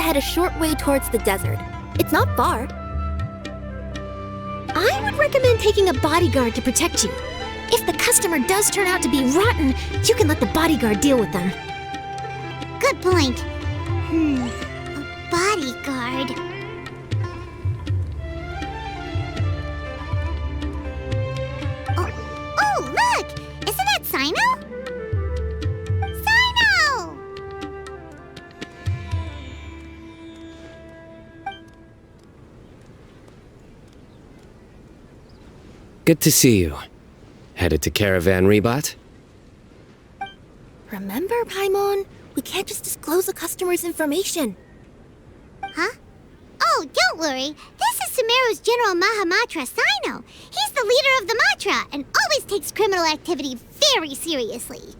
head a short way towards the desert. It's not far. I would recommend taking a bodyguard to protect you. If the customer does turn out to be rotten, you can let the bodyguard deal with them. Good point. A bodyguard. Oh, look! Isn't that Cyno? Cyno! Good to see you. Headed to Caravan Ribat? Remember, Paimon? We can't just disclose the customer's information. Huh? Oh, don't worry. This is Sumeru's General Mahamatra, Cyno. He's the leader of the Matra and always takes criminal activity very seriously.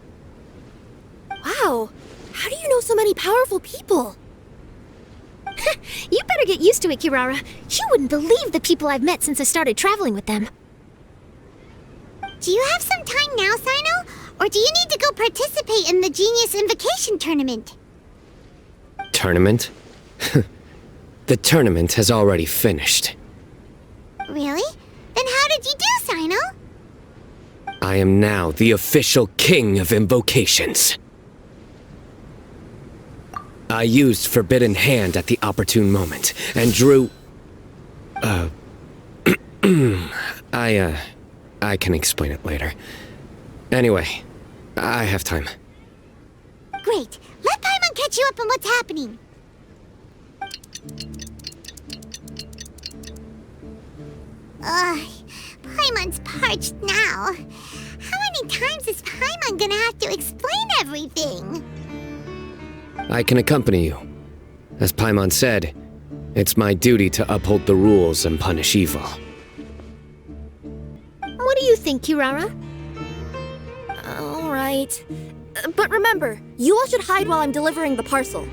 Wow, how do you know so many powerful people? You better get used to it, Kirara. You wouldn't believe the people I've met since I started traveling with them. Do you have some time now, Cyno? Or do you need to go participate in the Genius Invocation Tournament? Tournament? The tournament has already finished. Really? Then how did you do, Cyno? I am now the official king of invocations. I used Forbidden Hand at the opportune moment, and drew... I can explain it later. Anyway, I have time. Great. Let Paimon catch you up on what's happening. Paimon's parched now. How many times is Paimon gonna have to explain everything? I can accompany you. As Paimon said, it's my duty to uphold the rules and punish evil. What do you think, Kirara? All right. But remember, you all should hide while I'm delivering the parcel.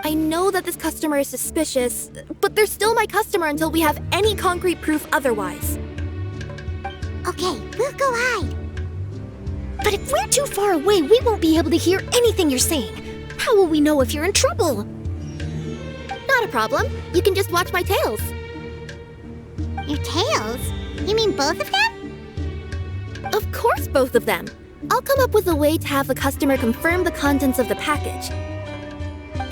I know that this customer is suspicious, but they're still my customer until we have any concrete proof otherwise. Okay, we'll go hide. But if we're too far away, we won't be able to hear anything you're saying. How will we know if you're in trouble? Not a problem. You can just watch my tails. Your tails? You mean both of them? Of course, both of them. I'll come up with a way to have the customer confirm the contents of the package.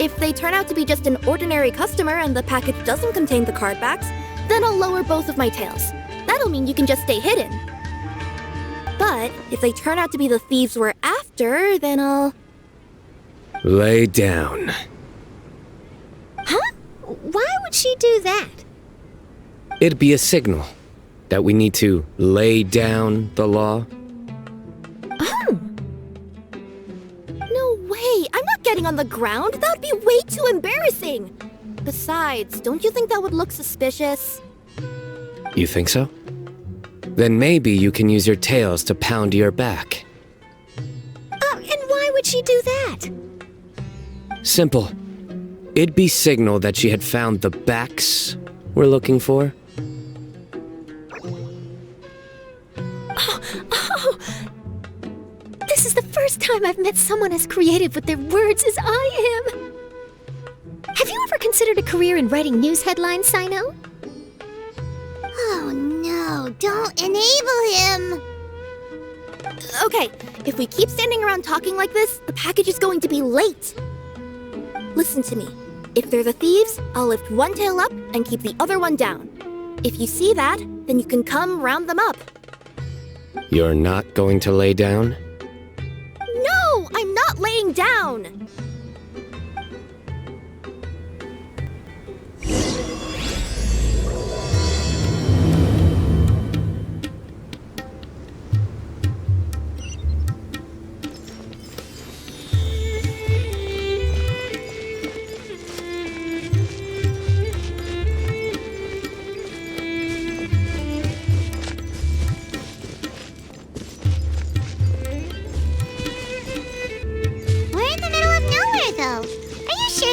If they turn out to be just an ordinary customer and the package doesn't contain the card backs, then I'll lower both of my tails. That'll mean you can just stay hidden. But if they turn out to be the thieves we're after, then I'll... Lay down. Huh? Why would she do that? It'd be a signal that we need to lay down the law. Oh! No way! I'm not getting on the ground! That would be way too embarrassing! Besides, don't you think that would look suspicious? You think so? Then maybe you can use your tails to pound your back. And why would she do that? Simple. It'd be signal that she had found the backs we're looking for. Oh! This is the first time I've met someone as creative with their words as I am. Have you ever considered a career in writing news headlines, Cyno? Oh no, don't enable him! Okay, if we keep standing around talking like this, the package is going to be late. Listen to me. If they're the thieves, I'll lift one tail up and keep the other one down. If you see that, then you can come round them up. You're not going to lay down? No, I'm not laying down!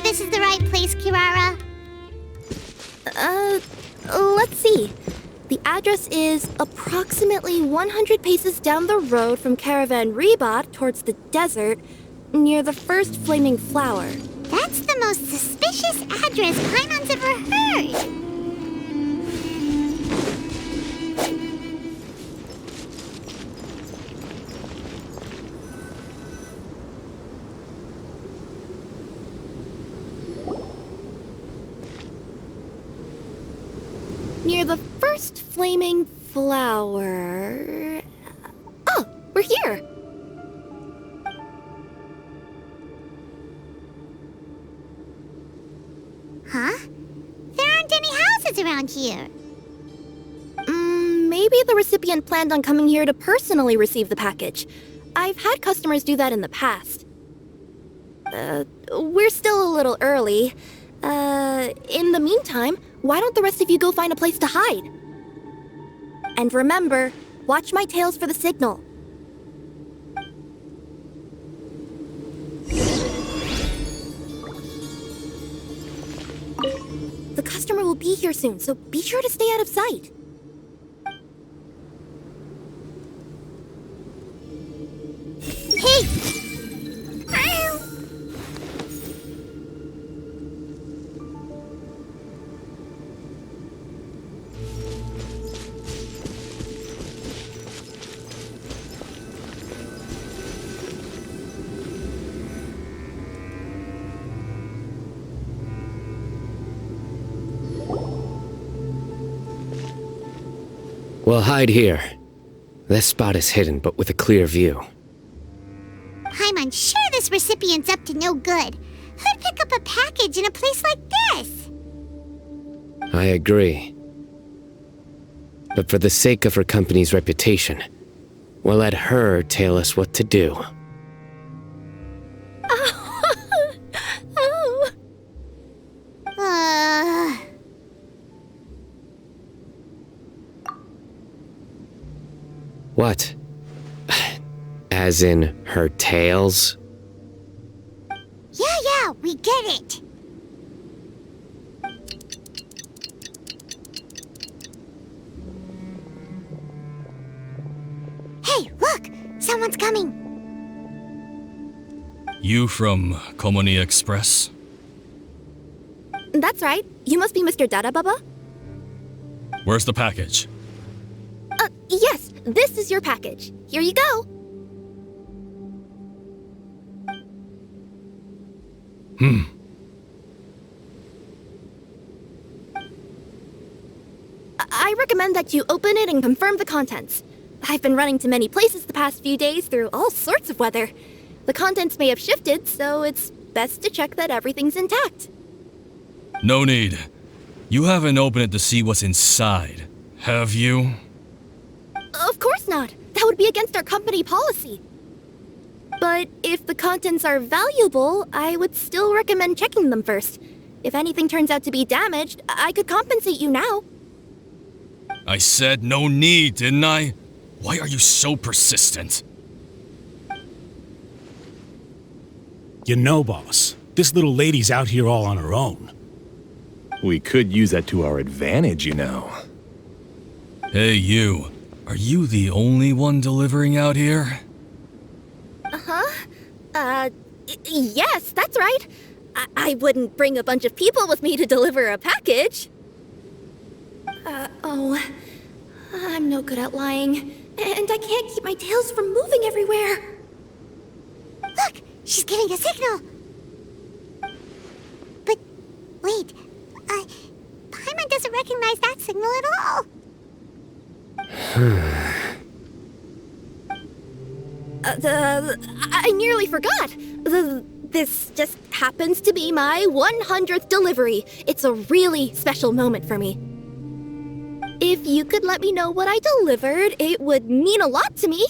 This is the right place, Kirara? Let's see. The address is approximately 100 paces down the road from Caravan Ribat towards the desert, near the first flaming flower. That's the most suspicious address Paimon's ever heard. Near the first flaming flower... Oh, we're here! Huh? There aren't any houses around here. Maybe the recipient planned on coming here to personally receive the package. I've had customers do that in the past. We're still a little early. In the meantime, why don't the rest of you go find a place to hide? And remember, watch my tails for the signal. The customer will be here soon, so be sure to stay out of sight. Hey! We'll hide here. This spot is hidden, but with a clear view. I'm unsure this recipient's up to no good. Who'd pick up a package in a place like this? I agree. But for the sake of her company's reputation, we'll let her tell us what to do. Oh. What? As in her tails? Yeah, we get it. Hey, look! Someone's coming. You from Culminate Express? That's right. You must be Mr. Dada Baba? Where's the package? Yes, this is your package. Here you go. I recommend that you open it and confirm the contents. I've been running to many places the past few days through all sorts of weather. The contents may have shifted, so it's best to check that everything's intact. No need. You haven't opened it to see what's inside, have you? Of course not. That would be against our company policy. But if the contents are valuable, I would still recommend checking them first. If anything turns out to be damaged, I could compensate you now. I said no need, didn't I? Why are you so persistent? You know, boss, this little lady's out here all on her own. We could use that to our advantage, you know. Hey, you. Are you the only one delivering out here? Yes, that's right. I wouldn't bring a bunch of people with me to deliver a package. I'm no good at lying, and I can't keep my tails from moving everywhere. Look, she's giving a signal. But, wait, Paimon doesn't recognize that signal at all. I nearly forgot. This just happens to be my 100th delivery. It's a really special moment for me. If you could let me know what I delivered, it would mean a lot to me.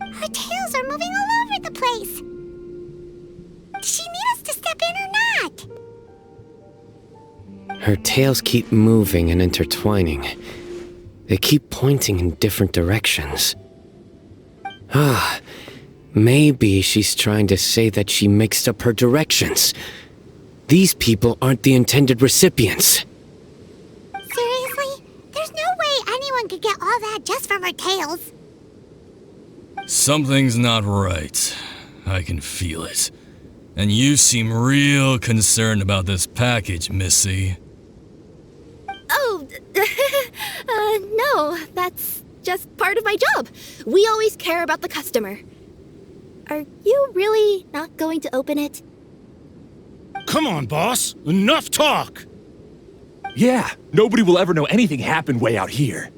Her tails are moving all over the place. Does she need us to step in or not? Her tails keep moving and intertwining. They keep pointing in different directions. Maybe she's trying to say that she mixed up her directions. These people aren't the intended recipients. Seriously? There's no way anyone could get all that just from her tails. Something's not right. I can feel it. And you seem real concerned about this package, Missy. Oh, no, that's just part of my job. We always care about the customer. Are you really not going to open it? Come on, boss. Enough talk. Yeah, nobody will ever know anything happened way out here.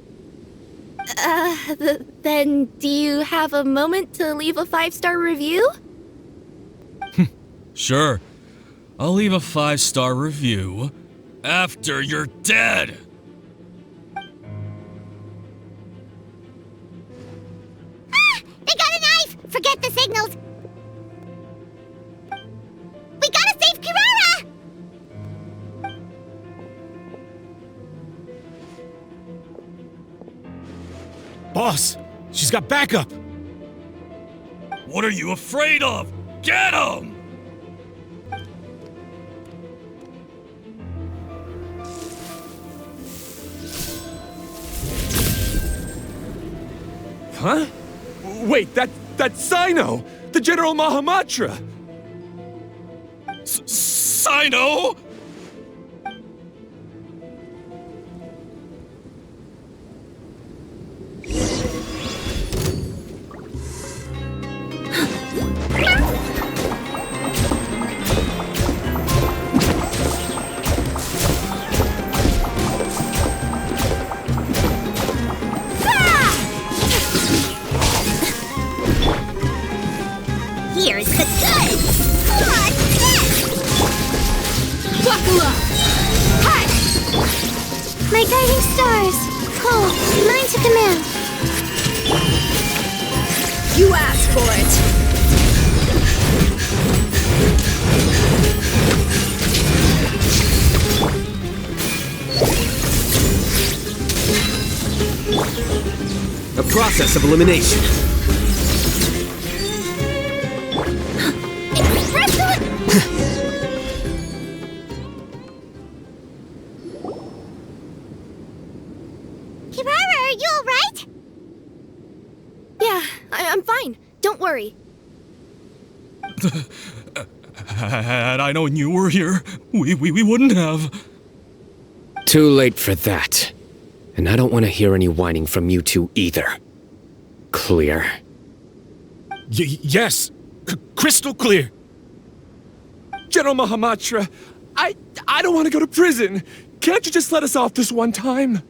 Then do you have a moment to leave a 5-star review? Sure. I'll leave a 5-star review after you're dead. Ah! They got a knife! Forget the signals! We gotta save Kirara! Boss, she's got backup. What are you afraid of? Get him! Huh? Wait, that's Cyno! The General Mahamatra! Cyno? Here's the goods! What's this? Buckle up! Hi! My guiding stars! Cole, mine to command. You asked for it! A process of elimination. Kirara, are you alright? Yeah, I'm fine. Don't worry. Had I known you were here, we wouldn't have. Too late for that. And I don't want to hear any whining from you two either. Clear? Yes. Crystal clear. General Mahamatra, I don't want to go to prison. Can't you just let us off this one time?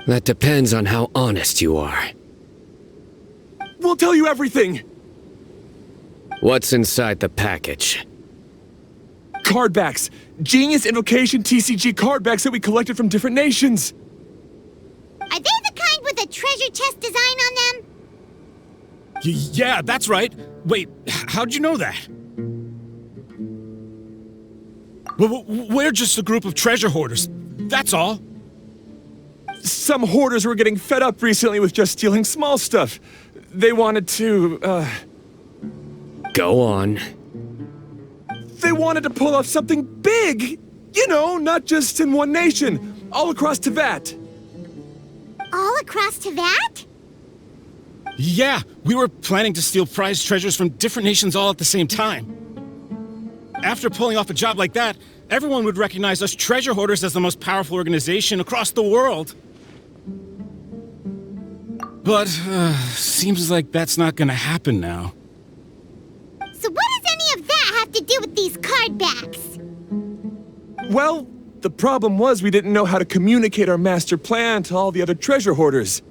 That depends on how honest you are. We'll tell you everything. What's inside the package? Card backs. Genius Invocation TCG card backs that we collected from different nations. Are they the kind with a treasure chest design on them? Yeah, that's right. Wait, how'd you know that? We're just a group of treasure hoarders. That's all. Some hoarders were getting fed up recently with just stealing small stuff. They wanted to, Go on. They wanted to pull off something big! You know, not just in one nation, all across Teyvat. All across Teyvat? Yeah, we were planning to steal prized treasures from different nations all at the same time. After pulling off a job like that, everyone would recognize us treasure hoarders as the most powerful organization across the world. But, seems like that's not gonna happen now. So what does any of that have to do with these card backs? Well, the problem was we didn't know how to communicate our master plan to all the other treasure hoarders.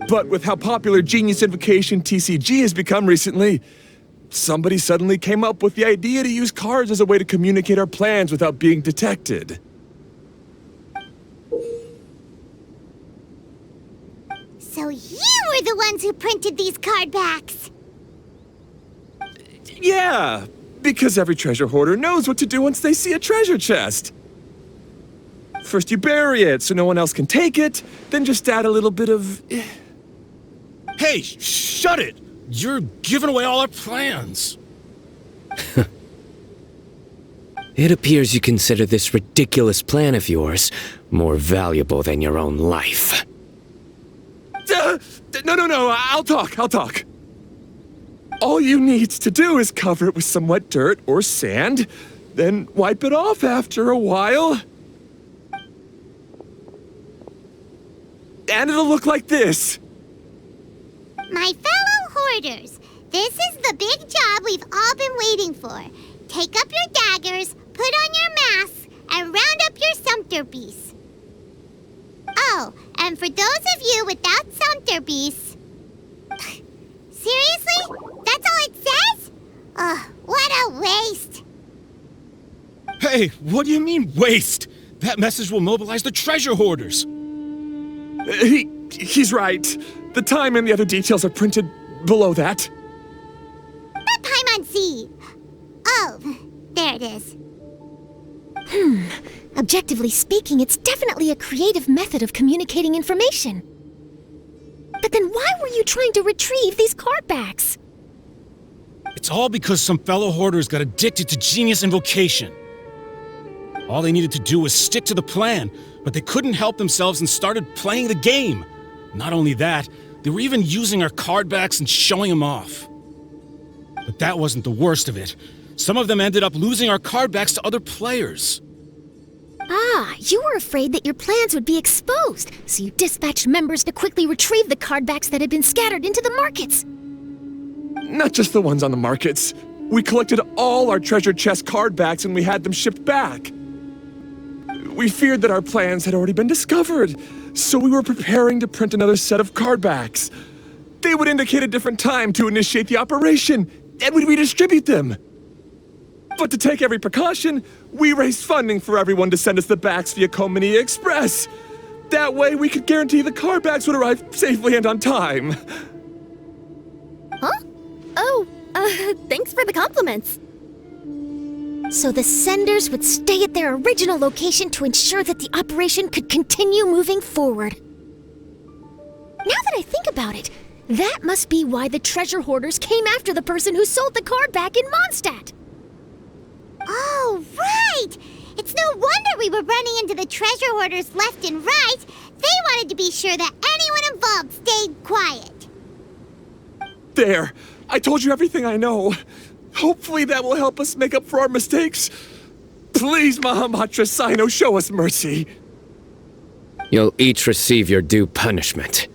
But with how popular Genius Invocation TCG has become recently, somebody suddenly came up with the idea to use cards as a way to communicate our plans without being detected. So you were the ones who printed these card backs? Yeah, because every treasure hoarder knows what to do once they see a treasure chest. First you bury it so no one else can take it, then just add a little bit of... Hey, shut it! You're giving away all our plans. It appears you consider this ridiculous plan of yours more valuable than your own life. No, I'll talk. All you need to do is cover it with some wet dirt or sand, then wipe it off after a while. And it'll look like this. My fellow hoarders, this is the big job we've all been waiting for. Take up your daggers, put on your masks, and round up your sumpter beasts. Oh, and for those of you without sumpter beasts... Seriously? That's all it says? Ugh, what a waste. Hey, what do you mean, waste? That message will mobilize the treasure hoarders. He's right. The time and the other details are printed below that. Not Paimon. Oh, there it is. Objectively speaking, it's definitely a creative method of communicating information. But then why were you trying to retrieve these card backs? It's all because some fellow hoarders got addicted to Genius Invocation. All they needed to do was stick to the plan, but they couldn't help themselves and started playing the game. Not only that, they were even using our card backs and showing them off. But that wasn't the worst of it. Some of them ended up losing our card backs to other players. Ah, you were afraid that your plans would be exposed, so you dispatched members to quickly retrieve the card backs that had been scattered into the markets. Not just the ones on the markets. We collected all our treasure chest card backs and we had them shipped back. We feared that our plans had already been discovered, so we were preparing to print another set of card backs. They would indicate a different time to initiate the operation, and we'd redistribute them. But to take every precaution, we raised funding for everyone to send us the backs via Culminate Express. That way we could guarantee the card backs would arrive safely and on time. Huh? Oh, thanks for the compliments. So the senders would stay at their original location to ensure that the operation could continue moving forward. Now that I think about it, that must be why the treasure hoarders came after the person who sold the card back in Mondstadt. Oh, right! It's no wonder we were running into the treasure hoarders left and right. They wanted to be sure that anyone involved stayed quiet. There! I told you everything I know. Hopefully that will help us make up for our mistakes. Please, Mahamatra Cyno, show us mercy. You'll each receive your due punishment.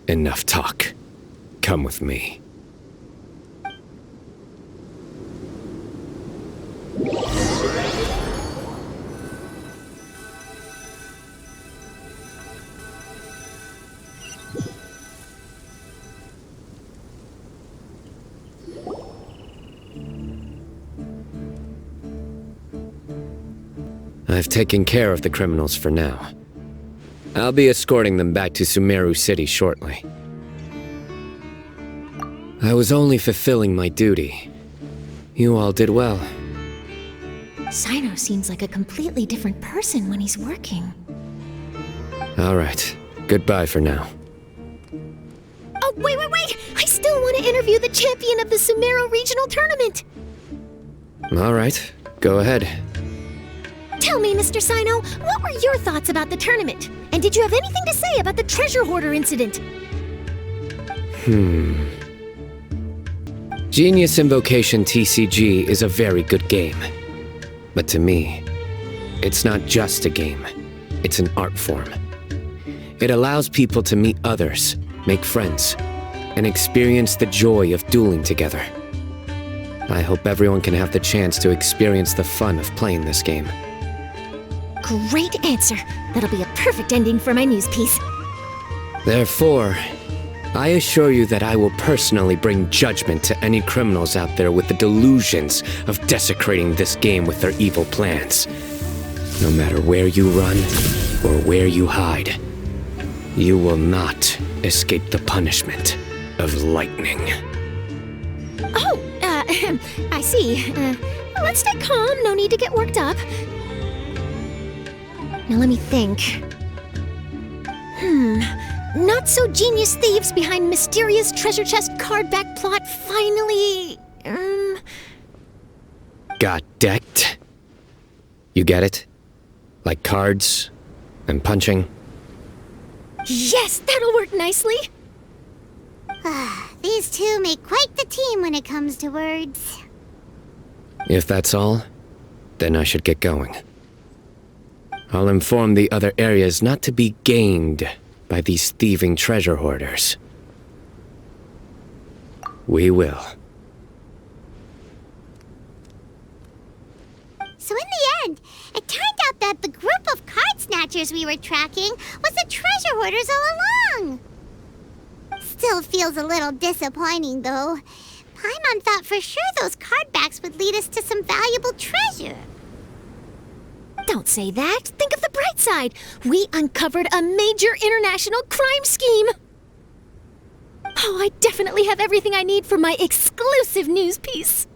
Enough talk. Come with me. I've taken care of the criminals for now. I'll be escorting them back to Sumeru City shortly. I was only fulfilling my duty. You all did well. Cyno seems like a completely different person when he's working. All right. Goodbye for now. Oh, wait! I still want to interview the champion of the Sumeru Regional Tournament! All right. Go ahead. Tell me, Mr. Cyno, what were your thoughts about the tournament? And did you have anything to say about the treasure hoarder incident? Genius Invocation TCG is a very good game. But to me, it's not just a game. It's an art form. It allows people to meet others, make friends, and experience the joy of dueling together. I hope everyone can have the chance to experience the fun of playing this game. Great answer. That'll be a perfect ending for my news piece. Therefore, I assure you that I will personally bring judgment to any criminals out there with the delusions of desecrating this game with their evil plans. No matter where you run or where you hide, you will not escape the punishment of lightning. Oh, I see. Let's stay calm. No need to get worked up. Now let me think. Not so genius thieves behind mysterious treasure chest card back plot finally... Got decked? You get it? Like cards and punching? Yes, that'll work nicely. These two make quite the team when it comes to words. If that's all, then I should get going. I'll inform the other areas not to be gamed by these thieving treasure hoarders. We will. So in the end, it turned out that the group of card snatchers we were tracking was the treasure hoarders all along. Still feels a little disappointing, though. Paimon thought for sure those card backs would lead us to some valuable treasure. Don't say that. Think of the bright side. We uncovered a major international crime scheme. Oh, I definitely have everything I need for my exclusive news piece.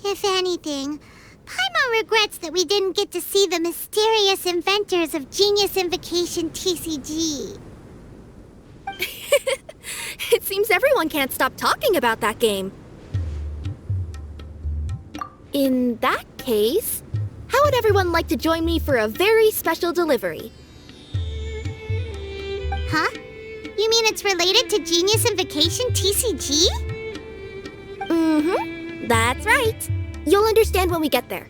If anything, Paimon regrets that we didn't get to see the mysterious inventors of Genius Invocation TCG. It seems everyone can't stop talking about that game. In that case, how would everyone like to join me for a very special delivery? Huh? You mean it's related to Genius Invocation TCG? Mm-hmm. That's right. You'll understand when we get there.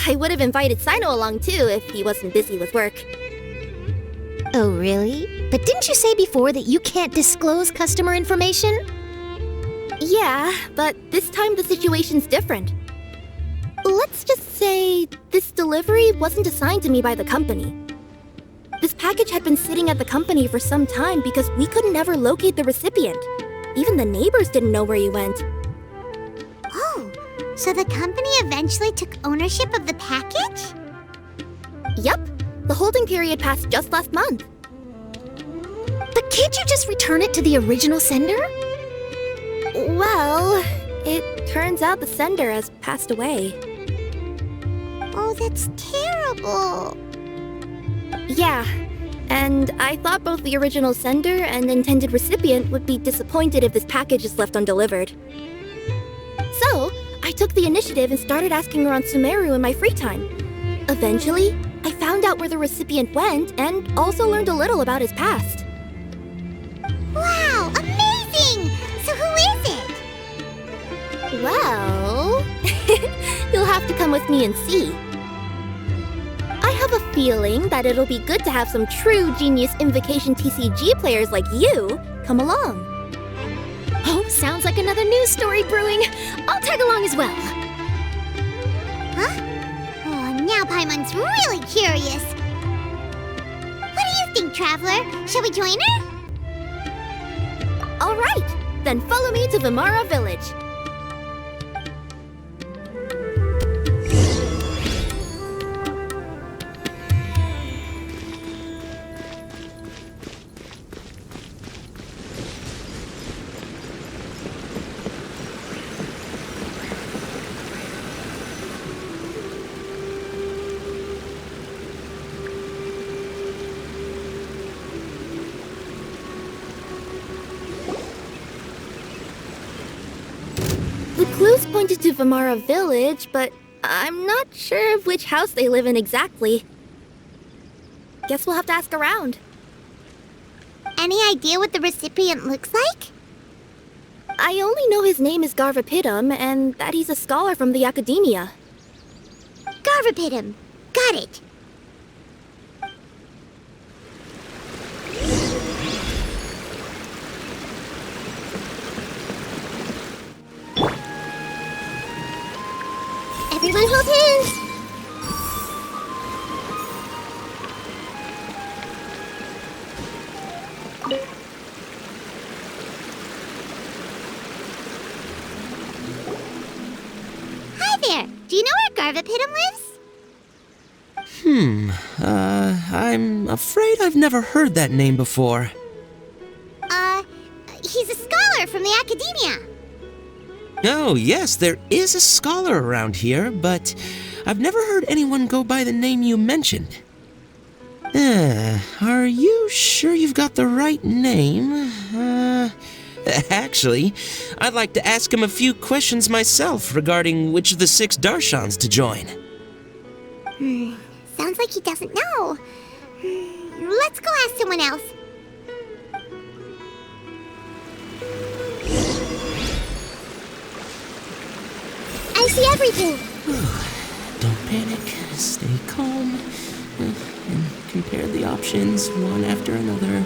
I would have invited Cyno along too if he wasn't busy with work. Oh, really? But didn't you say before that you can't disclose customer information? Yeah, but this time the situation's different. Let's just say this delivery wasn't assigned to me by the company. This package had been sitting at the company for some time because we could never locate the recipient. Even the neighbors didn't know where he went. Oh, so the company eventually took ownership of the package? Yup, the holding period passed just last month. But can't you just return it to the original sender? Well, it turns out the sender has passed away. Oh, that's terrible. Yeah, and I thought both the original sender and intended recipient would be disappointed if this package is left undelivered. So, I took the initiative and started asking around Sumeru in my free time. Eventually, I found out where the recipient went and also learned a little about his past. Wow, amazing! So who is it? Well, you'll have to come with me and see. I have a feeling that it'll be good to have some true Genius Invocation TCG players like you come along. Oh, sounds like another news story brewing. I'll tag along as well. Huh? Oh, now Paimon's really curious. What do you think, Traveler? Shall we join her? All right, then follow me to Vimara Village. The clues pointed to Vimara Village, but I'm not sure of which house they live in exactly. Guess we'll have to ask around. Any idea what the recipient looks like? I only know his name is Garvapidum and that he's a scholar from the Academia. Garvapidum. Got it. Everyone hold hands! Hi there. Do you know where Garvapidum lives? I'm afraid I've never heard that name before. He's a scholar from the Academia. Oh, yes, there is a scholar around here, but I've never heard anyone go by the name you mentioned. Are you sure you've got the right name? Actually, I'd like to ask him a few questions myself regarding which of the 6 Darshans to join. Sounds like he doesn't know. Let's go ask someone else. I see everything. Don't panic. Stay calm. And compare the options one after another.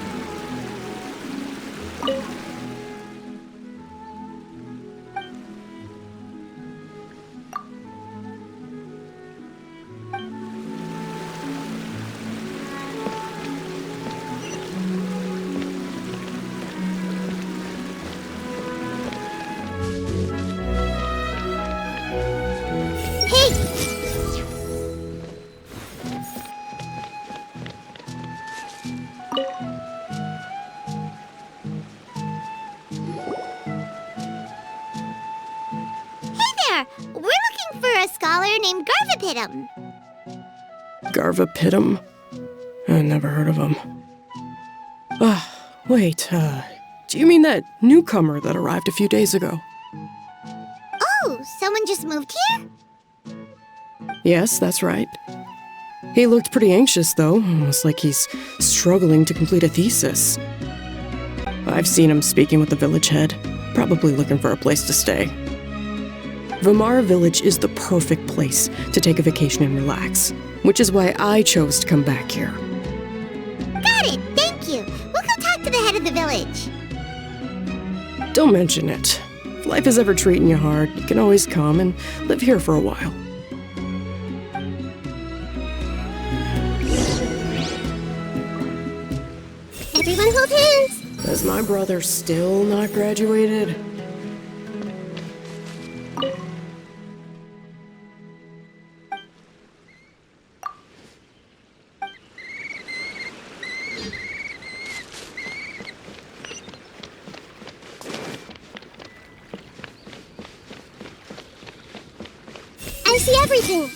We're looking for a scholar named Garvapitum. Garvapitum? I never heard of him. Wait, do you mean that newcomer that arrived a few days ago? Oh, someone just moved here? Yes, that's right. He looked pretty anxious, though, almost like he's struggling to complete a thesis. I've seen him speaking with the village head, probably looking for a place to stay. Vamara Village is the perfect place to take a vacation and relax, which is why I chose to come back here. Got it, thank you. We'll go talk to the head of the village. Don't mention it. If life is ever treating you hard, you can always come and live here for a while. Everyone hold hands. Is my brother still not graduated? I see everything.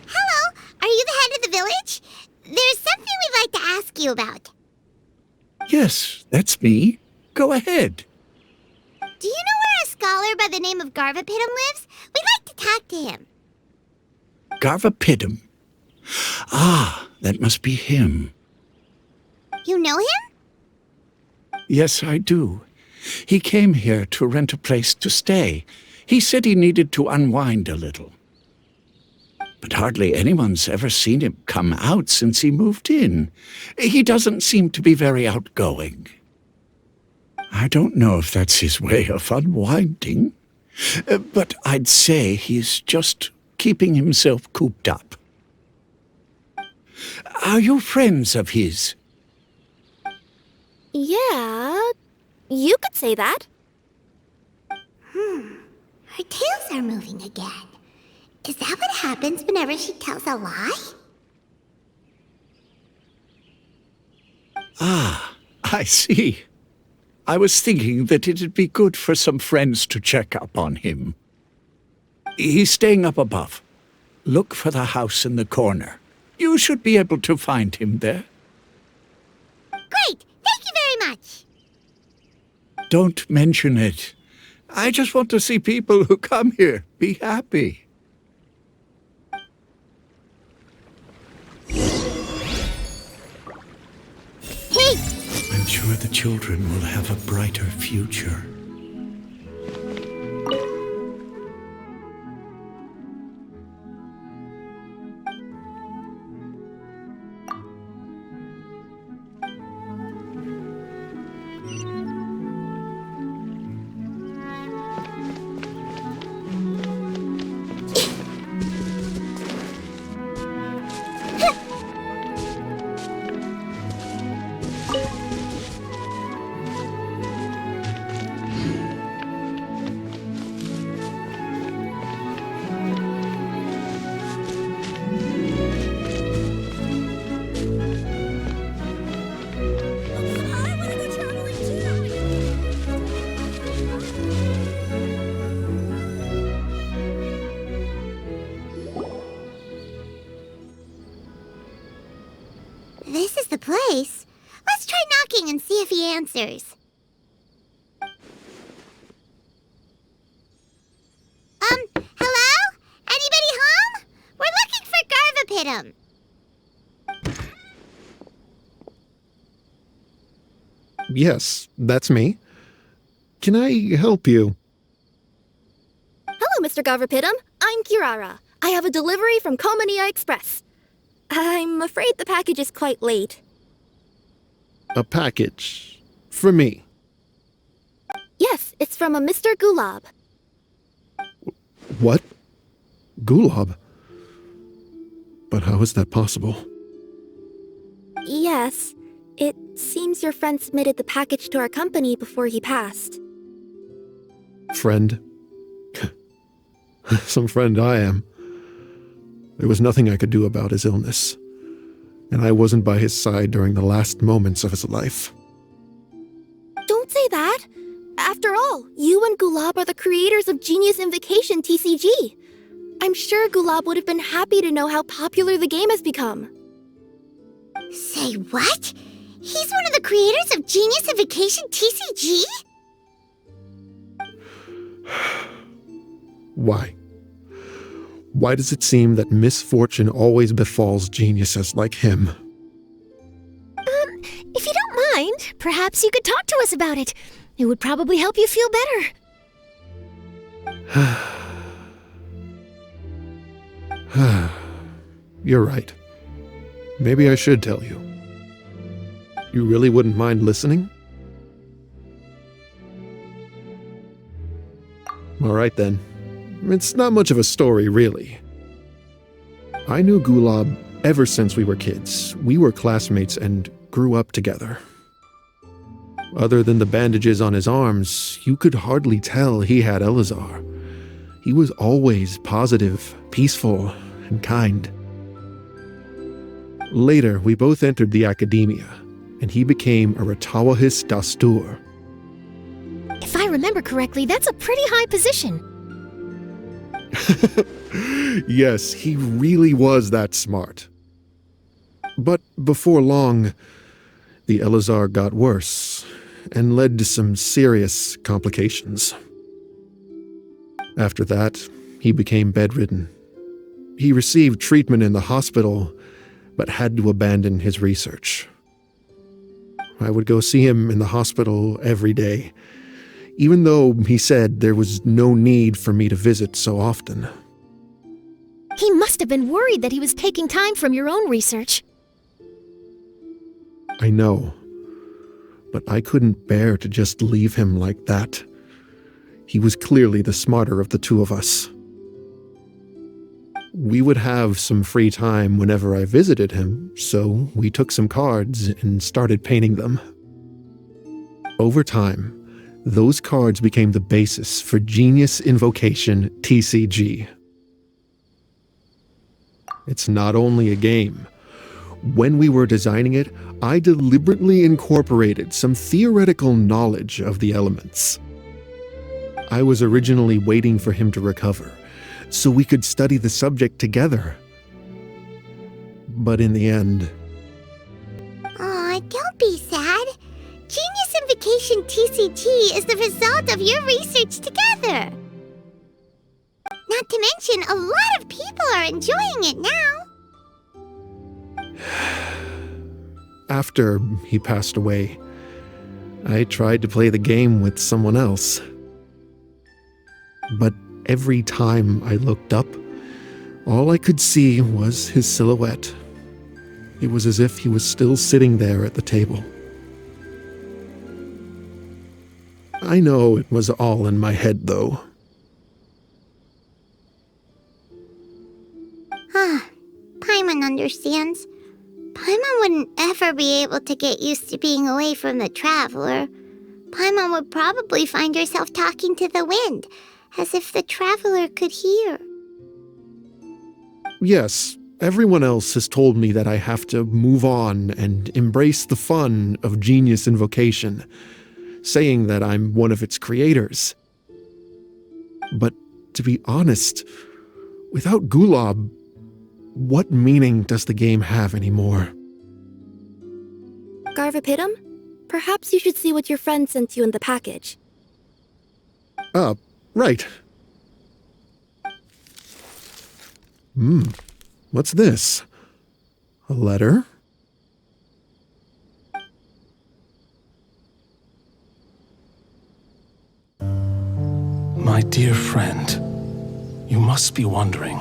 Hello, are you the head of the village? There's something we'd like to ask you about. Yes, that's me. Go ahead. Do you know where a scholar by the name of Garvapitum lives? We'd like to talk to him. Garvapitum. Ah, that must be him. You know him? Yes, I do. He came here to rent a place to stay. He said he needed to unwind a little. But hardly anyone's ever seen him come out since he moved in. He doesn't seem to be very outgoing. I don't know if that's his way of unwinding, but I'd say he's just keeping himself cooped up. Are you friends of his? Yeah, you could say that. Her tails are moving again. Is that what happens whenever she tells a lie? Ah, I see. I was thinking that it'd be good for some friends to check up on him. He's staying up above. Look for the house in the corner. You should be able to find him there. Great! Thank you very much! Don't mention it. I just want to see people who come here be happy. Hey! I'm sure the children will have a brighter future. This is the place. Let's try knocking and see if he answers. Hello? Anybody home? We're looking for Garvapitum. Yes, that's me. Can I help you? Hello, Mr. Garvapitum. I'm Kirara. I have a delivery from Comania Express. I'm afraid the package is quite late. A package. For me. Yes, it's from a Mr. Gulab. What? Gulab? But how is that possible? Yes, it seems your friend submitted the package to our company before he passed. Friend? Some friend I am. There was nothing I could do about his illness, and I wasn't by his side during the last moments of his life. Don't say that! After all, you and Gulab are the creators of Genius Invocation TCG. I'm sure Gulab would have been happy to know how popular the game has become. Say what? He's one of the creators of Genius Invocation TCG? Why? Why does it seem that misfortune always befalls geniuses like him? If you don't mind, perhaps you could talk to us about it. It would probably help you feel better. You're right. Maybe I should tell you. You really wouldn't mind listening? All right then. It's not much of a story, really. I knew Gulab ever since we were kids. We were classmates and grew up together. Other than the bandages on his arms, you could hardly tell he had Elazar. He was always positive, peaceful, and kind. Later, we both entered the academia, and he became a Ratawahis Dastur. If I remember correctly, that's a pretty high position. Yes, he really was that smart. But before long, the Elazar got worse and led to some serious complications. After that, he became bedridden. He received treatment in the hospital, but had to abandon his research. I would go see him in the hospital every day, even though he said there was no need for me to visit so often. He must have been worried that he was taking time from your own research. I know, but I couldn't bear to just leave him like that. He was clearly the smarter of the two of us. We would have some free time whenever I visited him, so we took some cards and started painting them. Over time, those cards became the basis for Genius Invocation TCG. It's not only a game. When we were designing it, I deliberately incorporated some theoretical knowledge of the elements. I was originally waiting for him to recover, so we could study the subject together. But in the end... Aw, don't be sad. Genius Invocation TCG is the result of your research together. Not to mention, a lot of people are enjoying it now. After he passed away, I tried to play the game with someone else. But every time I looked up, all I could see was his silhouette. It was as if he was still sitting there at the table. I know it was all in my head, though. Paimon understands. Paimon wouldn't ever be able to get used to being away from the Traveler. Paimon would probably find herself talking to the wind, as if the Traveler could hear. Yes, everyone else has told me that I have to move on and embrace the fun of Genius Invocation, saying that I'm one of its creators. But to be honest, without Gulab, what meaning does the game have anymore? Garvapitum, perhaps you should see what your friend sent you in the package. Right. What's this? A letter? My dear friend, you must be wondering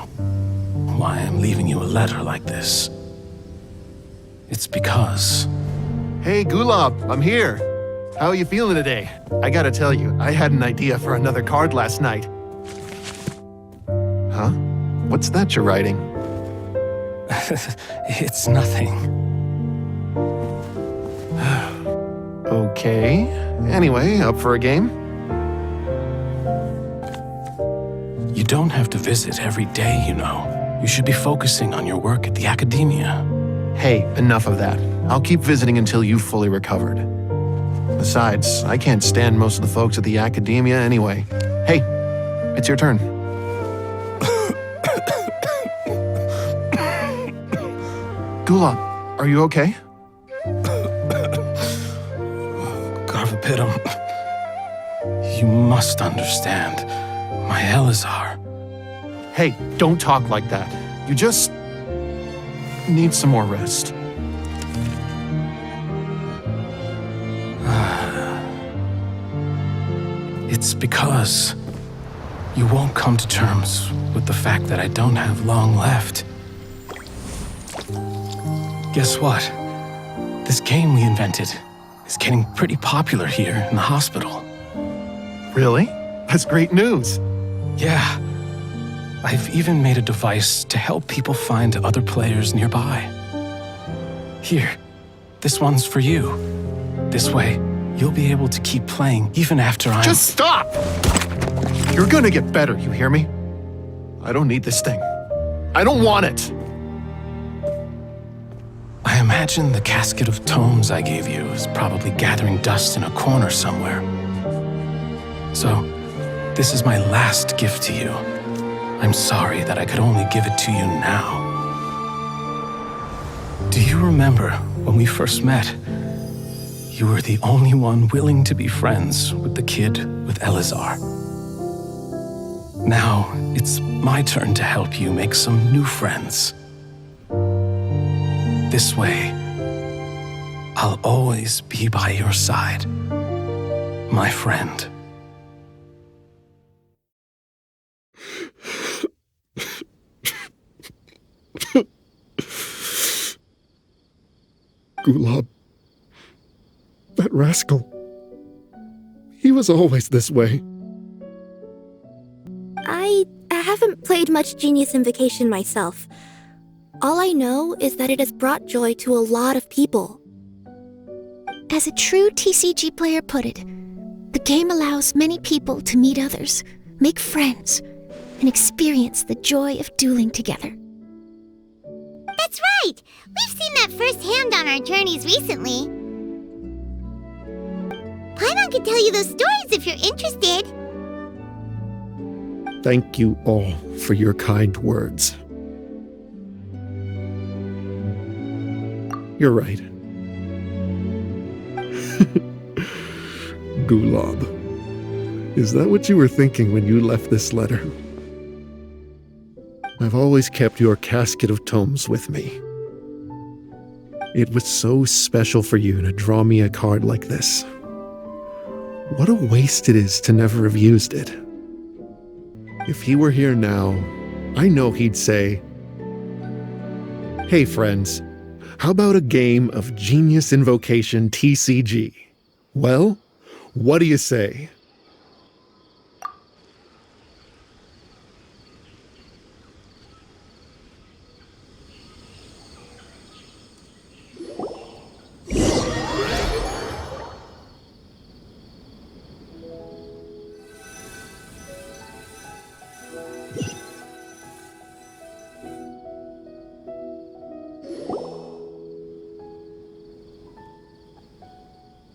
why I'm leaving you a letter like this. It's because... Hey, Gulab, I'm here. How are you feeling today? I gotta tell you, I had an idea for another card last night. Huh? What's that you're writing? It's nothing. Okay. Anyway, up for a game? You don't have to visit every day, you know. You should be focusing on your work at the academia. Hey, enough of that. I'll keep visiting until you've fully recovered. Besides, I can't stand most of the folks at the academia anyway. Hey, it's your turn. Gulab, are you okay? Garvapitum, you must understand. My Elazar. Hey, don't talk like that. You just need some more rest. It's because you won't come to terms with the fact that I don't have long left. Guess what? This game we invented is getting pretty popular here in the hospital. Really? That's great news. Yeah. I've even made a device to help people find other players nearby. Here, this one's for you. This way, you'll be able to keep playing even after I'm... Just stop! You're gonna get better, you hear me? I don't need this thing. I don't want it! I imagine the casket of tomes I gave you is probably gathering dust in a corner somewhere. So, this is my last gift to you. I'm sorry that I could only give it to you now. Do you remember when we first met? You were the only one willing to be friends with the kid with Elazar. Now, it's my turn to help you make some new friends. This way, I'll always be by your side, my friend. Gulab. That rascal. He was always this way. I haven't played much Genius Invocation myself. All I know is that it has brought joy to a lot of people. As a true TCG player put it, the game allows many people to meet others, make friends, and experience the joy of dueling together. That's right! We've seen that firsthand on our journeys recently. Paimon could tell you those stories if you're interested. Thank you all for your kind words. You're right. Gulab. Is that what you were thinking when you left this letter? I've always kept your casket of tomes with me. It was so special for you to draw me a card like this. What a waste it is to never have used it. If he were here now, I know he'd say, "Hey friends, how about a game of Genius Invocation TCG? Well, what do you say?"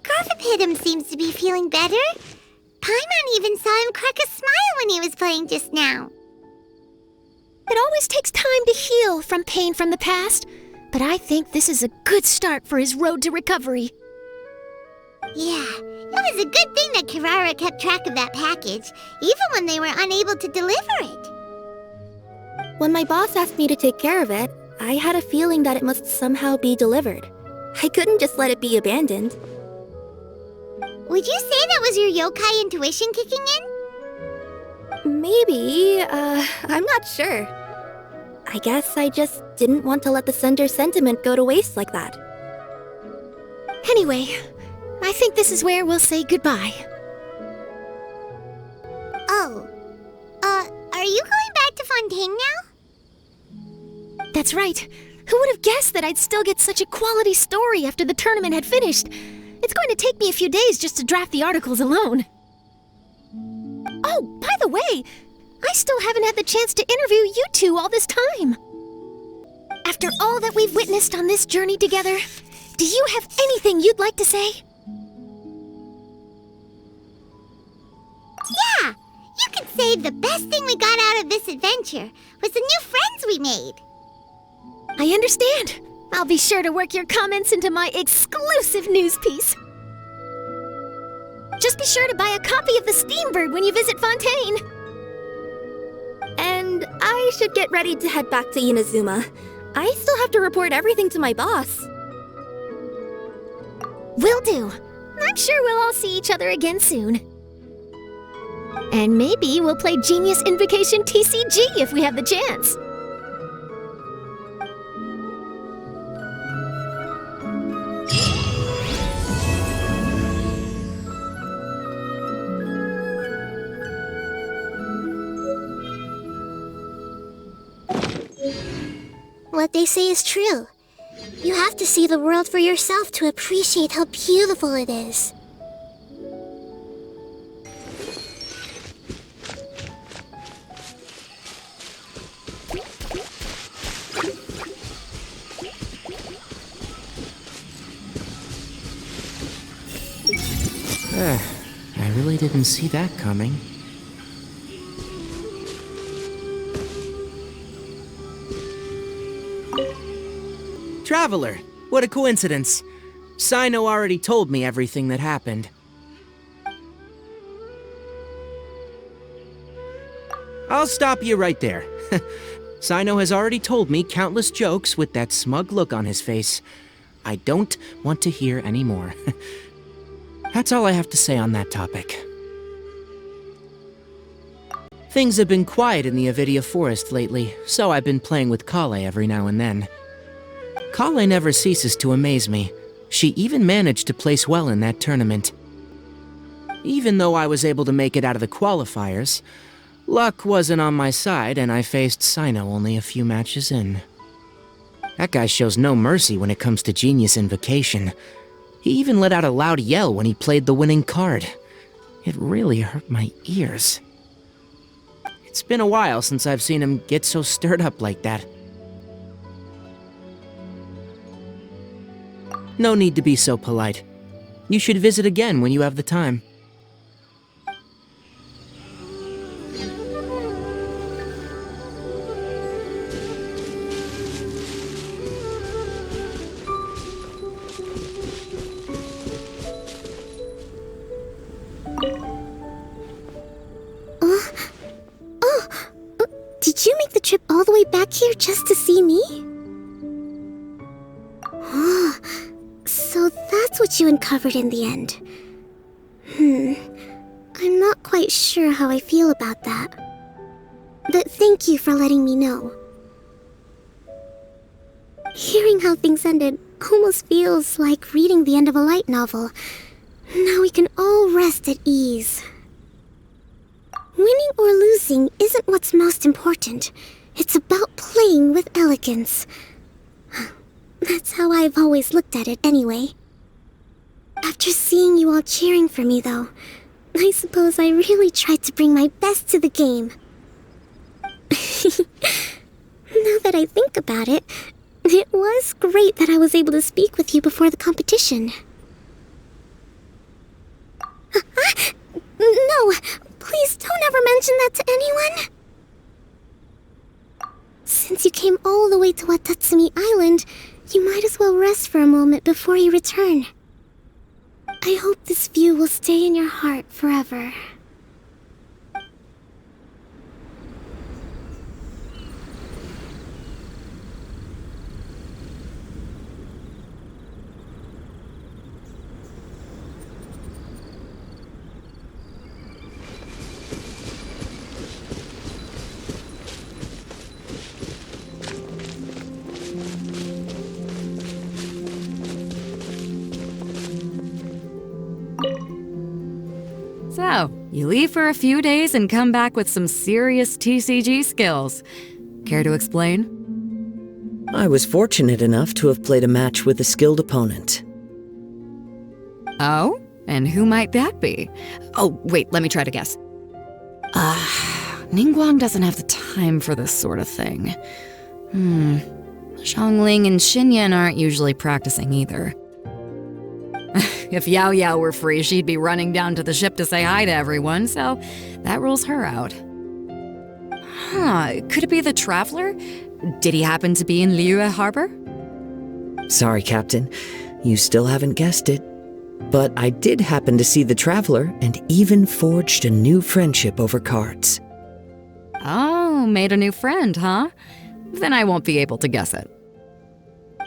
Garvapitum seems to be feeling better. Paimon even saw him crack a smile when he was playing just now. It always takes time to heal from pain from the past, but I think this is a good start for his road to recovery. Yeah, it was a good thing that Kirara kept track of that package, even when they were unable to deliver it. When my boss asked me to take care of it, I had a feeling that it must somehow be delivered. I couldn't just let it be abandoned. Would you say that was your yokai intuition kicking in? Maybe, I'm not sure. I guess I just didn't want to let the sender's sentiment go to waste like that. Anyway, I think this is where we'll say goodbye. Oh. Are you going back to Fontaine now? That's right. Who would have guessed that I'd still get such a quality story after the tournament had finished? It's going to take me a few days just to draft the articles alone. Oh, by the way, I still haven't had the chance to interview you two all this time. After all that we've witnessed on this journey together, do you have anything you'd like to say? Yeah! You could say the best thing we got out of this adventure was the new friends we made. I understand. I'll be sure to work your comments into my exclusive news piece. Just be sure to buy a copy of the Steambird when you visit Fontaine. And I should get ready to head back to Inazuma. I still have to report everything to my boss. Will do. I'm sure we'll all see each other again soon. And maybe we'll play Genius Invocation TCG if we have the chance. What they say is true. You have to see the world for yourself to appreciate how beautiful it is. I really didn't see that coming. Traveler, what a coincidence. Cyno already told me everything that happened. I'll stop you right there. Cyno has already told me countless jokes with that smug look on his face. I don't want to hear any more. That's all I have to say on that topic. Things have been quiet in the Avidia Forest lately, so I've been playing with Kale every now and then. Kale never ceases to amaze me. She even managed to place well in that tournament. Even though I was able to make it out of the qualifiers, luck wasn't on my side and I faced Cyno only a few matches in. That guy shows no mercy when it comes to Genius Invocation. He even let out a loud yell when he played the winning card. It really hurt my ears. It's been a while since I've seen him get so stirred up like that. No need to be so polite. You should visit again when you have the time. Did you make the trip all the way back here just to see me? Oh, so that's what you uncovered in the end. I'm not quite sure how I feel about that. But thank you for letting me know. Hearing how things ended almost feels like reading the end of a light novel. Now we can all rest at ease. Winning or losing isn't what's most important. It's about playing with elegance. That's how I've always looked at it anyway. After seeing you all cheering for me, though, I suppose I really tried to bring my best to the game. Now that I think about it, it was great that I was able to speak with you before the competition. No! Please don't ever mention that to anyone! Since you came all the way to Watatsumi Island, you might as well rest for a moment before you return. I hope this view will stay in your heart forever. So, you leave for a few days and come back with some serious TCG skills. Care to explain? I was fortunate enough to have played a match with a skilled opponent. Oh? And who might that be? Oh, wait, let me try to guess. Ningguang doesn't have the time for this sort of thing. Xiangling and Xinyan aren't usually practicing either. If Yao Yao were free, she'd be running down to the ship to say hi to everyone, so that rules her out. Could it be the Traveler? Did he happen to be in Liyue Harbor? Sorry, Captain. You still haven't guessed it. But I did happen to see the Traveler and even forged a new friendship over cards. Oh, made a new friend, huh? Then I won't be able to guess it.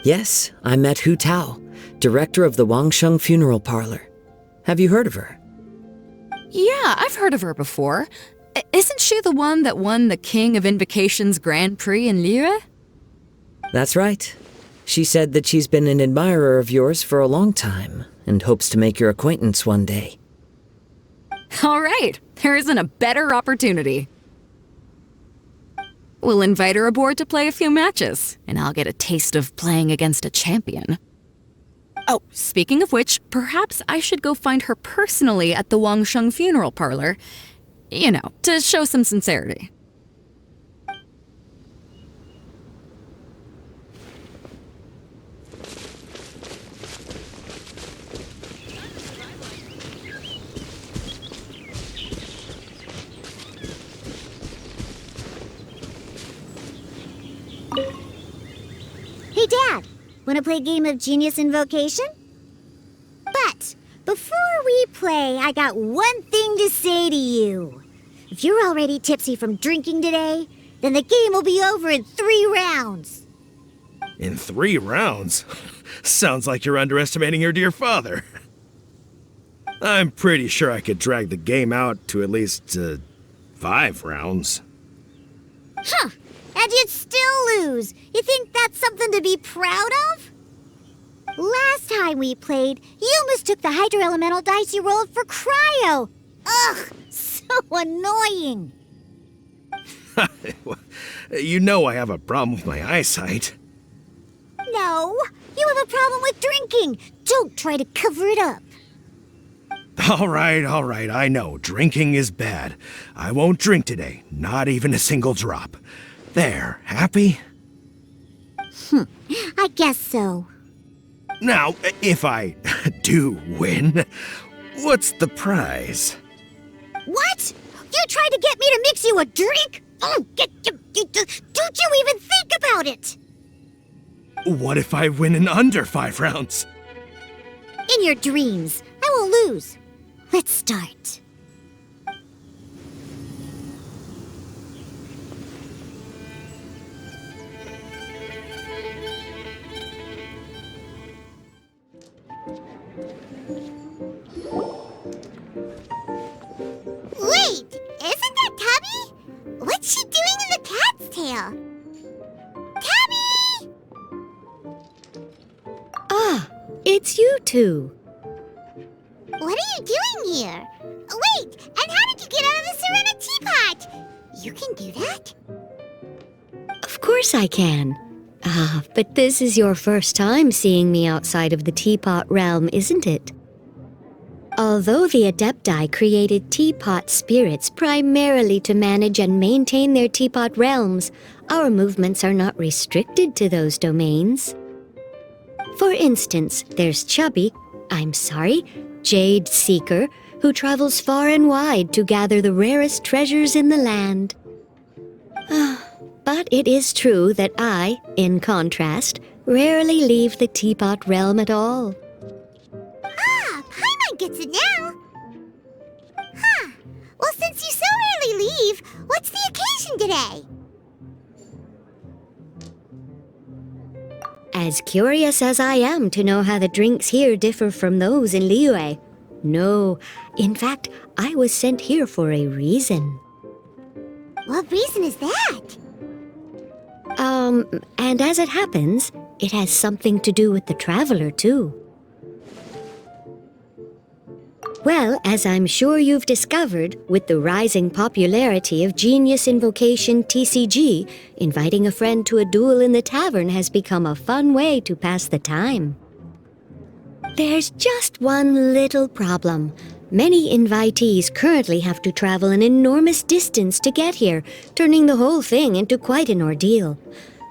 Yes, I met Hu Tao, director of the Wangsheng Funeral Parlor. Have you heard of her? Yeah, I've heard of her before. Isn't she the one that won the King of Invocations Grand Prix in Liyue? That's right. She said that she's been an admirer of yours for a long time and hopes to make your acquaintance one day. All right, there isn't a better opportunity. We'll invite her aboard to play a few matches, and I'll get a taste of playing against a champion. Oh, speaking of which, perhaps I should go find her personally at the Wangsheng Funeral Parlor. You know, to show some sincerity. Hey, Dad, wanna play a game of Genius Invocation? But before we play, I got one thing to say to you. If you're already tipsy from drinking today, then the game will be over in 3 rounds. In 3 rounds? Sounds like you're underestimating your dear father. I'm pretty sure I could drag the game out to at least 5 rounds. Huh, and you'd still lose. You think that's something to be proud of? Last time we played, you mistook the Hydro Elemental dice you rolled for Cryo. Ugh, so annoying. You know I have a problem with my eyesight. No, you have a problem with drinking. Don't try to cover it up. All right, I know. Drinking is bad. I won't drink today, not even a single drop. There, happy? I guess so. Now, if I do win, what's the prize? What? You tried to get me to mix you a drink? Oh, don't you even think about it? What if I win in under 5 rounds? In your dreams, I will lose. Let's start. Wait, isn't that Tabby? What's she doing in the cat's tail? Tabby! Ah, it's you two. What are you doing here? Wait, and how did you get out of the ceramic teapot? You can do that? Of course I can. But this is your first time seeing me outside of the teapot realm, isn't it? Although the Adepti created teapot spirits primarily to manage and maintain their teapot realms, our movements are not restricted to those domains. For instance, there's Jade Seeker, who travels far and wide to gather the rarest treasures in the land. But it is true that I, in contrast, rarely leave the teapot realm at all. Paimon gets it now. Huh. Well, since you so rarely leave, what's the occasion today? As curious as I am to know how the drinks here differ from those in Liyue. No, in fact, I was sent here for a reason. What reason is that? And as it happens, it has something to do with the Traveler, too. Well, as I'm sure you've discovered, with the rising popularity of Genius Invocation TCG, inviting a friend to a duel in the tavern has become a fun way to pass the time. There's just one little problem. Many invitees currently have to travel an enormous distance to get here, turning the whole thing into quite an ordeal.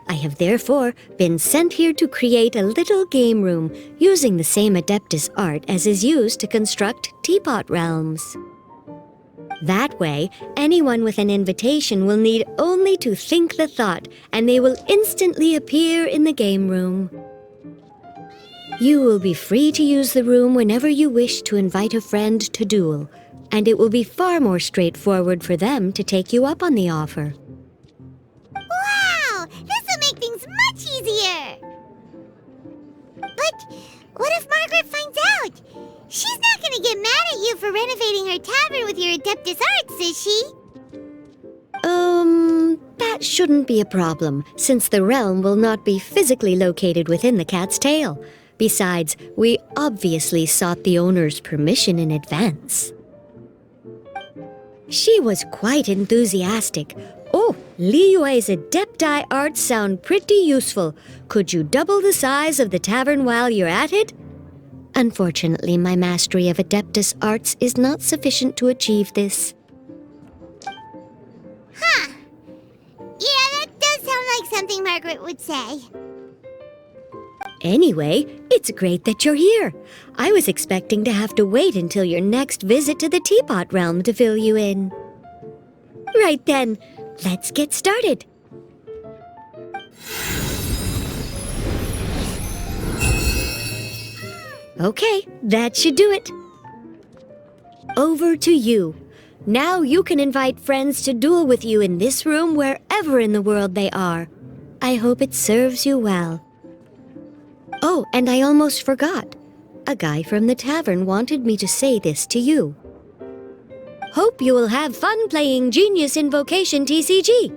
I have therefore been sent here to create a little game room using the same Adeptus art as is used to construct teapot realms. That way, anyone with an invitation will need only to think the thought, and they will instantly appear in the game room. You will be free to use the room whenever you wish to invite a friend to duel, and it will be far more straightforward for them to take you up on the offer. Wow! This will make things much easier! But what if Margaret finds out? She's not gonna get mad at you for renovating her tavern with your Adeptus arts, is she? That shouldn't be a problem, since the realm will not be physically located within the cat's tail. Besides, we obviously sought the owner's permission in advance. She was quite enthusiastic. Oh, Liyue's Adepti arts sound pretty useful. Could you double the size of the tavern while you're at it? Unfortunately, my mastery of Adeptus arts is not sufficient to achieve this. Huh. Yeah, that does sound like something Margaret would say. Anyway, it's great that you're here. I was expecting to have to wait until your next visit to the Teapot Realm to fill you in. Right then, let's get started. Okay, that should do it. Over to you. Now you can invite friends to duel with you in this room wherever in the world they are. I hope it serves you well. Oh, and I almost forgot. A guy from the tavern wanted me to say this to you. Hope you will have fun playing Genius Invocation TCG.